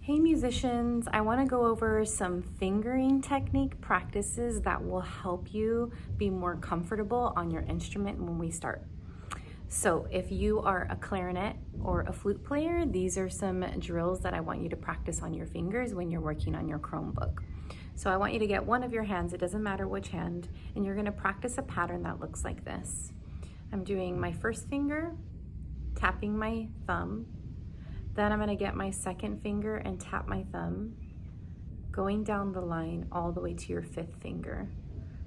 Hey musicians, I want to go over some fingering technique practices that will help you be more comfortable on your instrument when we start. So if you are a clarinet or a flute player, these are some drills that I want you to practice on your fingers when you're working on your Chromebook. So I want you to get one of your hands, it doesn't matter which hand, and you're going to practice a pattern that looks like this. I'm doing my first finger, tapping my thumb. Then I'm gonna get my second finger and tap my thumb, going down the line all the way to your fifth finger.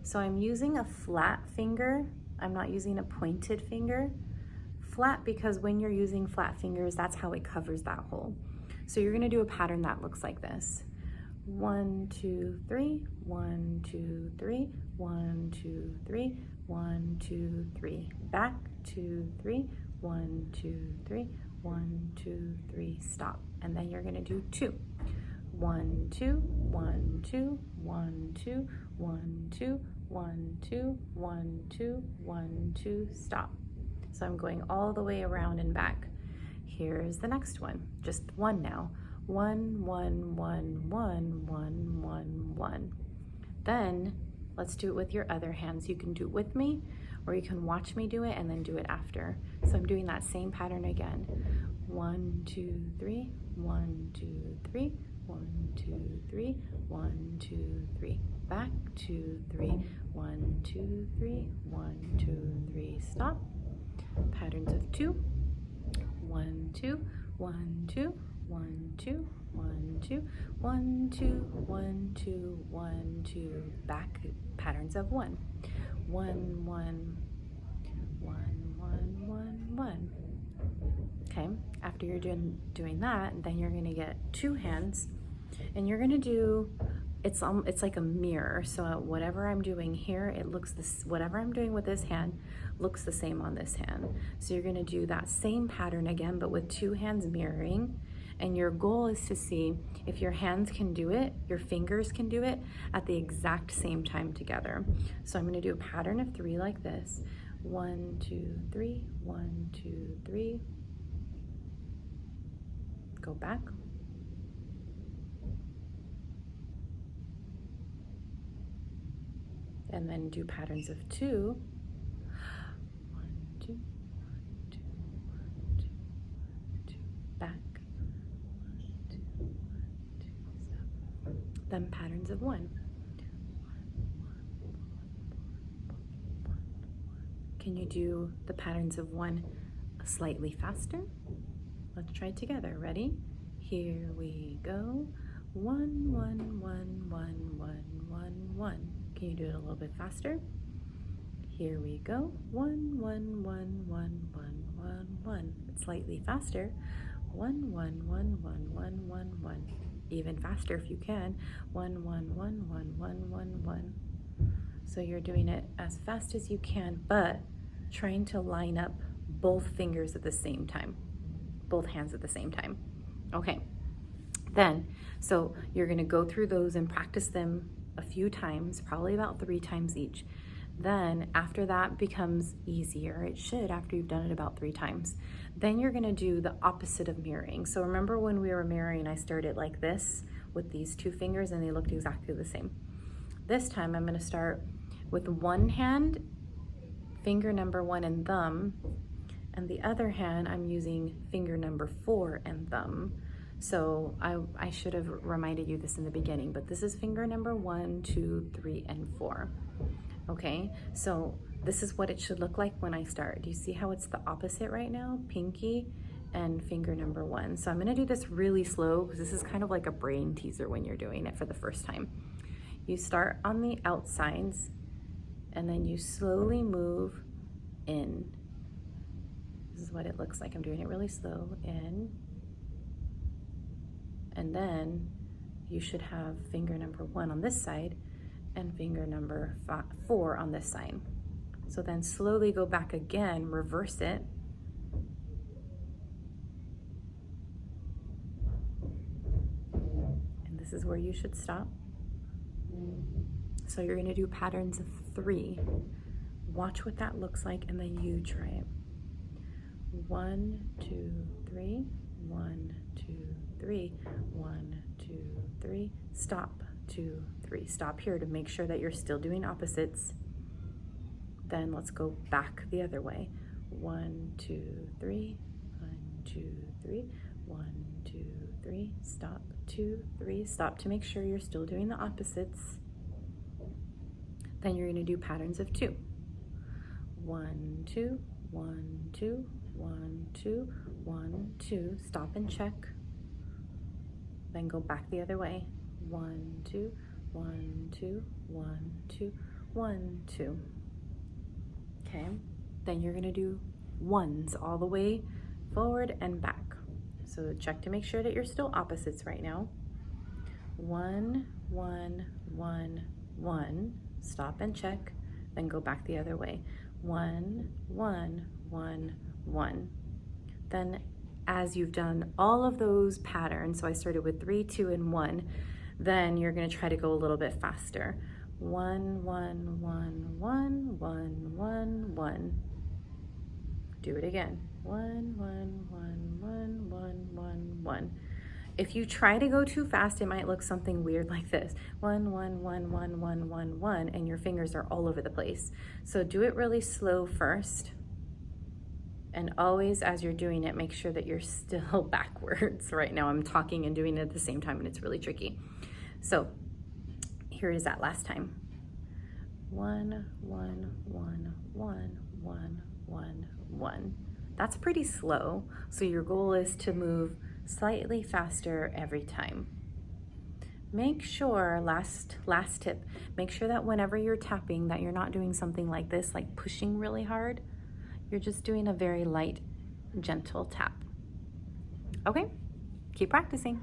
So I'm using a flat finger. I'm not using a pointed finger. Flat because when you're using flat fingers, that's how it covers that hole. So you're gonna do a pattern that looks like this. 1, 2, 3, 1, 2, 3, 1, 2, 3, 1, 2, 3. Back, 2, 3, 1, 2, 3, 1, 2, 3, stop. And then you're gonna do 2. 1, 2, 1, 2, 1, 2, 1, 2, 1, 2, 1, 2, 1, 2, stop. So I'm going all the way around and back. Here's the next one, just one now. 1, 1, 1, 1, 1, 1, 1. Then let's do it with your other hands. You can do it with me, or you can watch me do it and then do it after. So I'm doing that same pattern again. 1, 2, 3, 1, 2, 3, 1, 2, 3, 1, 2, 3. Back, 2, 3, 1, 2, 3, 1, 2, 3, stop. Patterns of 2. 1, 2, 1, 2, 1, 2, 1, 2, 1, 2, 1, 2, 1, 2, back. Patterns of 1. 1, 1, 1, 1, 1, 1. Okay, after you're doing that, then you're gonna get two hands and you're gonna do, it's like a mirror. So whatever I'm doing here, it looks this, whatever I'm doing with this hand looks the same on this hand. So you're gonna do that same pattern again, but with two hands mirroring. And your goal is to see if your hands can do it, your fingers can do it at the exact same time together. So I'm gonna do a pattern of 3 like this. 1, 2, 3, 1, 2, 3. Go back. And then do patterns of 2. 1, 2, 1, 2, 1, 2, 1, 2, back. 1, 2, 1, 2, stop. Then patterns of 1. 1, 1, 1, 1. Can you do the patterns of 1 slightly faster? Let's try it together. Ready? Here we go. 1, 1, 1, 1, 1, 1, 1. Can you do it a little bit faster? Here we go. 1, 1, 1, 1, 1, 1, 1. Slightly faster. 1, 1, 1, 1, 1, 1, 1. Even faster if you can. 1, 1, 1, 1, 1, 1, 1. So you're doing it as fast as you can, but trying to line up both fingers at the same time. Both hands at the same time. Okay. Then, so you're gonna go through those and practice them a few times, probably about 3 times each. Then after that becomes easier, it should after you've done it about 3 times. Then you're gonna do the opposite of mirroring. So remember when we were mirroring, I started like this with these 2 fingers and they looked exactly the same. This time I'm gonna start with one hand, finger number 1 and thumb, and the other hand I'm using finger number 4 and thumb. So I should have reminded you this in the beginning, but this is finger number 1, 2, 3, and 4. Okay, so this is what it should look like when I start. Do you see how it's the opposite right now? Pinky and finger number 1. So I'm gonna do this really slow because this is kind of like a brain teaser when you're doing it for the first time. You start on the outsides and then you slowly move in. This is what it looks like. I'm doing it really slow. In. And then you should have finger number 1 on this side and finger number 4 on this side. So then slowly go back again, reverse it. And this is where you should stop. So you're gonna do patterns of 3. Watch what that looks like and then you try it. 1, 2, 3, 1, 2, 3, 1, 2, 3, stop, 2, 3. Stop here to make sure that you're still doing opposites. Then let's go back the other way. 1, 2, 3, 1, 2, 3, 1, 2, 3, stop, 2, 3, stop to make sure you're still doing the opposites. Then you're going to do patterns of 2. 1, 2, 1, 2, 1, 2, 1, 2, stop and check. Then go back the other way. 1, 2, 1, 2, 1, 2, 1, 2. Okay, then you're gonna do ones all the way forward and back. So check to make sure that you're still opposites right now. 1, 1, 1, 1, stop and check, then go back the other way. 1, 1, 1, 1. Then as you've done all of those patterns, so I started with 3, 2, and 1, then you're gonna try to go a little bit faster. 1, 1, 1, 1, 1, 1, 1. Do it again. 1, 1, 1, 1, 1, 1, 1. If you try to go too fast, it might look something weird like this. 1, 1, 1, 1, 1, 1, 1, and your fingers are all over the place. So do it really slow first. And always, as you're doing it, make sure that you're still backwards. Right now I'm talking and doing it at the same time, and it's really tricky. So here is that last time. 1, 1, 1, 1, 1, 1, 1. That's pretty slow. So your goal is to move slightly faster every time. Make sure, last tip, make sure that whenever you're tapping that you're not doing something like this, like pushing really hard. You're just doing a very light, gentle tap. Okay, keep practicing.